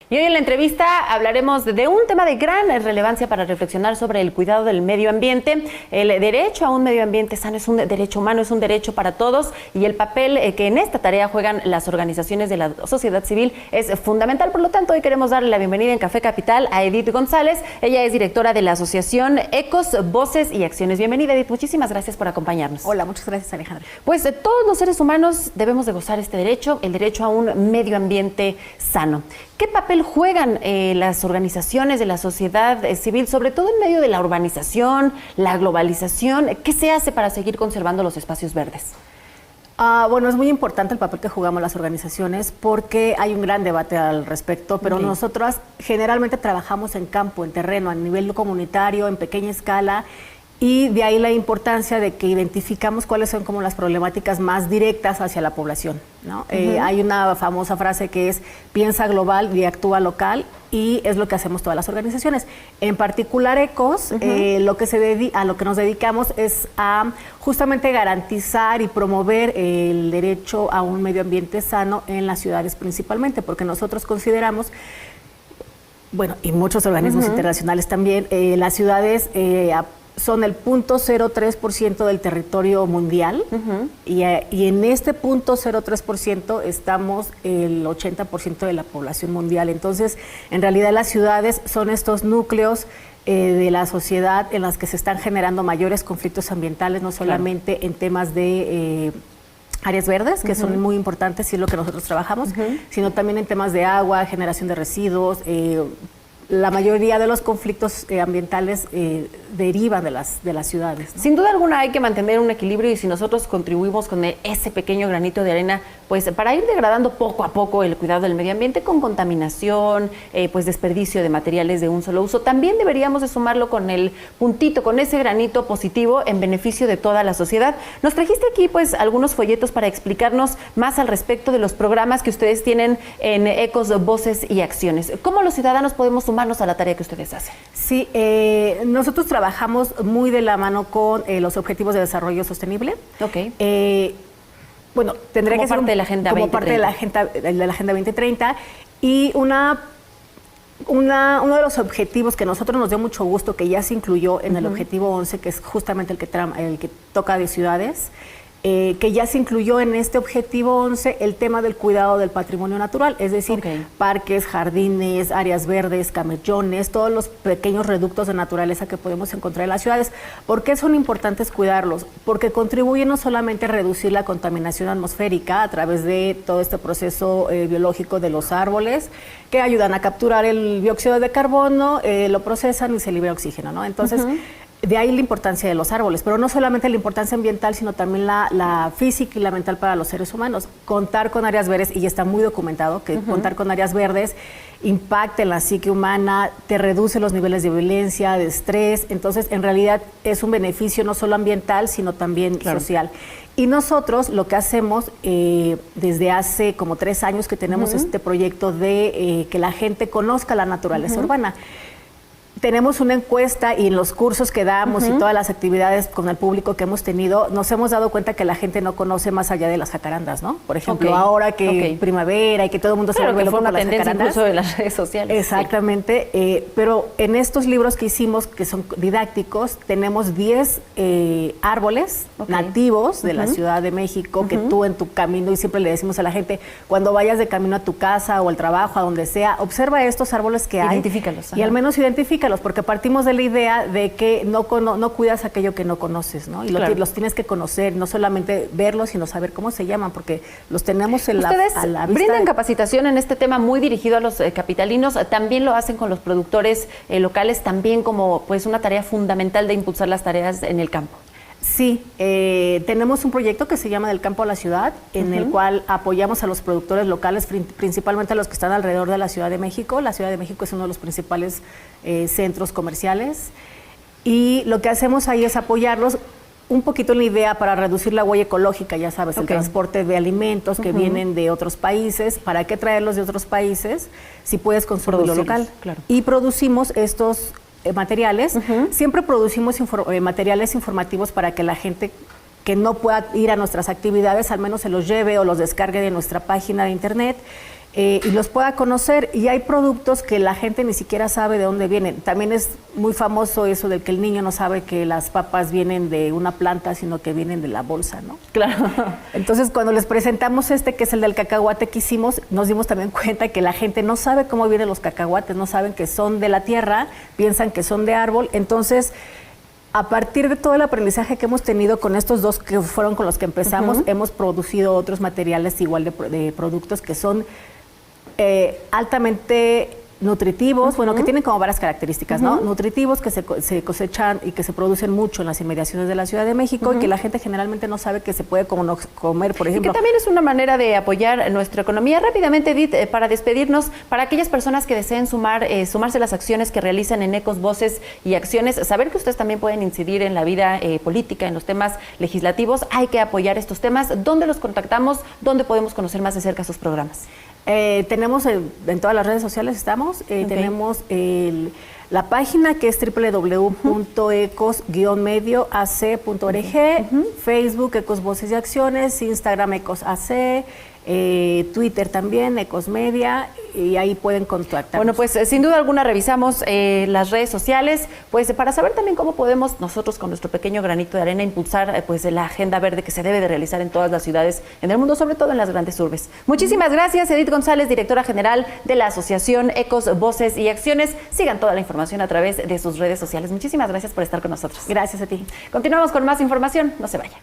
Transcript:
Y hoy en la entrevista hablaremos de un tema de gran relevancia para reflexionar sobre el cuidado del medio ambiente. El derecho a un medio ambiente sano es un derecho humano, es un derecho para todos, y el papel que en esta tarea juegan las organizaciones de la sociedad civil es fundamental. Por lo tanto, hoy queremos darle la bienvenida en Café Capital a Edith González. Ella es directora de la asociación Ecos, Voces y Acciones. Bienvenida, Edith. Muchísimas gracias por acompañarnos. Hola, muchas gracias, Alejandra. Pues todos los seres humanos debemos de gozar este derecho, el derecho a un medio ambiente sano. ¿Qué papel juegan las organizaciones de la sociedad civil, sobre todo en medio de la urbanización, la globalización? ¿Qué se hace para seguir conservando los espacios verdes? Bueno, es muy importante el papel que jugamos las organizaciones porque hay un gran debate al respecto, pero nosotras generalmente trabajamos en campo, en terreno, a nivel comunitario, en pequeña escala, y de ahí la importancia de que identificamos cuáles son como las problemáticas más directas hacia la población, ¿no? Hay una famosa frase que es piensa global y actúa local, y es lo que hacemos todas las organizaciones. En particular Ecos, a lo que nos dedicamos es a justamente garantizar y promover el derecho a un medio ambiente sano en las ciudades principalmente, porque nosotros consideramos, bueno, y muchos organismos internacionales también, las ciudades son el 0.03% del territorio mundial, y en este 0.03% estamos el 80% de la población mundial. Entonces, en realidad las ciudades son estos núcleos de la sociedad en las que se están generando mayores conflictos ambientales, no solamente en temas de áreas verdes, que son muy importantes y es lo que nosotros trabajamos, sino también en temas de agua, generación de residuos. La mayoría de los conflictos ambientales derivan de las ciudades, ¿no? Sin duda alguna hay que mantener un equilibrio, y si nosotros contribuimos con ese pequeño granito de arena, pues para ir degradando poco a poco el cuidado del medio ambiente con contaminación, pues desperdicio de materiales de un solo uso, también deberíamos de sumarlo con el puntito, con ese granito positivo en beneficio de toda la sociedad. Nos trajiste aquí pues algunos folletos para explicarnos más al respecto de los programas que ustedes tienen en Ecos, Voces y Acciones. ¿Cómo los ciudadanos podemos sumarnos a la tarea que ustedes hacen? Sí, nosotros trabajamos muy de la mano con los Objetivos de Desarrollo Sostenible. Ok. Bueno, tendría que ser parte de la Agenda 2030. Parte de la Agenda 2030, y uno de los objetivos que a nosotros nos dio mucho gusto, que ya se incluyó en el Objetivo 11, que es justamente el que toca de ciudades, que ya se incluyó en este Objetivo 11 el tema del cuidado del patrimonio natural, es decir, parques, jardines, áreas verdes, camellones, todos los pequeños reductos de naturaleza que podemos encontrar en las ciudades. ¿Por qué son importantes cuidarlos? Porque contribuyen no solamente a reducir la contaminación atmosférica a través de todo este proceso biológico de los árboles, que ayudan a capturar el dióxido de carbono, lo procesan y se libera oxígeno, ¿no? Entonces, de ahí la importancia de los árboles, pero no solamente la importancia ambiental, sino también la física y la mental para los seres humanos. Contar con áreas verdes, y está muy documentado que contar con áreas verdes impacta en la psique humana, te reduce los niveles de violencia, de estrés. Entonces, en realidad es un beneficio no solo ambiental, sino también social. Y nosotros lo que hacemos desde hace como 3 años que tenemos este proyecto de que la gente conozca la naturaleza urbana. Tenemos una encuesta, y en los cursos que damos y todas las actividades con el público que hemos tenido, nos hemos dado cuenta que la gente no conoce más allá de las jacarandas, ¿no? Por ejemplo, ahora que primavera y que todo el mundo se vuelve loco con las jacarandas. Incluso de las redes sociales. Exactamente, pero en estos libros que hicimos, que son didácticos, tenemos 10 árboles nativos de la Ciudad de México, que tú en tu camino, y siempre le decimos a la gente, cuando vayas de camino a tu casa o al trabajo, a donde sea, observa estos árboles que hay. Identifícalos. Y al menos identifícalos, porque partimos de la idea de que no cuidas aquello que no conoces, ¿no? Y los tienes que conocer, no solamente verlos, sino saber cómo se llaman, porque los tenemos a la vista. Ustedes brindan capacitación en este tema muy dirigido a los capitalinos, también lo hacen con los productores locales, también como pues una tarea fundamental de impulsar las tareas en el campo. Sí, tenemos un proyecto que se llama Del Campo a la Ciudad, en el cual apoyamos a los productores locales, principalmente a los que están alrededor de la Ciudad de México. La Ciudad de México es uno de los principales centros comerciales, y lo que hacemos ahí es apoyarlos un poquito en la idea para reducir la huella ecológica, ya sabes, el transporte de alimentos que vienen de otros países. ¿Para qué traerlos de otros países si puedes consumirlo local? Claro. Y producimos estos materiales. Siempre producimos materiales informativos para que la gente que no pueda ir a nuestras actividades al menos se los lleve o los descargue de nuestra página de internet. y los pueda conocer. Y hay productos que la gente ni siquiera sabe de dónde vienen. También es muy famoso eso de que el niño no sabe que las papas vienen de una planta, sino que vienen de la bolsa, ¿no? Claro. Entonces, cuando les presentamos que es el del cacahuate que hicimos, nos dimos también cuenta que la gente no sabe cómo vienen los cacahuates, no saben que son de la tierra, piensan que son de árbol. Entonces, a partir de todo el aprendizaje que hemos tenido con estos dos que fueron con los que empezamos, hemos producido otros materiales igual de productos que son altamente nutritivos, bueno, que tienen como varias características, ¿no? Nutritivos, que se cosechan y que se producen mucho en las inmediaciones de la Ciudad de México y que la gente generalmente no sabe que se puede comer, por ejemplo. Y que también es una manera de apoyar nuestra economía. Rápidamente, Edith, para despedirnos, para aquellas personas que deseen sumarse a las acciones que realizan en Ecos, Voces y Acciones, saber que ustedes también pueden incidir en la vida política, en los temas legislativos, hay que apoyar estos temas. ¿Dónde los contactamos? ¿Dónde podemos conocer más de cerca sus programas? Tenemos en todas las redes sociales estamos, tenemos la página que es www.ecos-medioac.org, Facebook Ecos Voces y Acciones, Instagram Ecos AC, Twitter también, Ecos Media, y ahí pueden contactarnos. Bueno, pues sin duda alguna revisamos las redes sociales, pues para saber también cómo podemos nosotros con nuestro pequeño granito de arena impulsar pues la agenda verde que se debe de realizar en todas las ciudades en el mundo, sobre todo en las grandes urbes. Muchísimas gracias, Edith González, directora general de la Asociación Ecos, Voces y Acciones. Sigan toda la información a través de sus redes sociales. Muchísimas gracias por estar con nosotros. Gracias a ti. Continuamos con más información, no se vaya.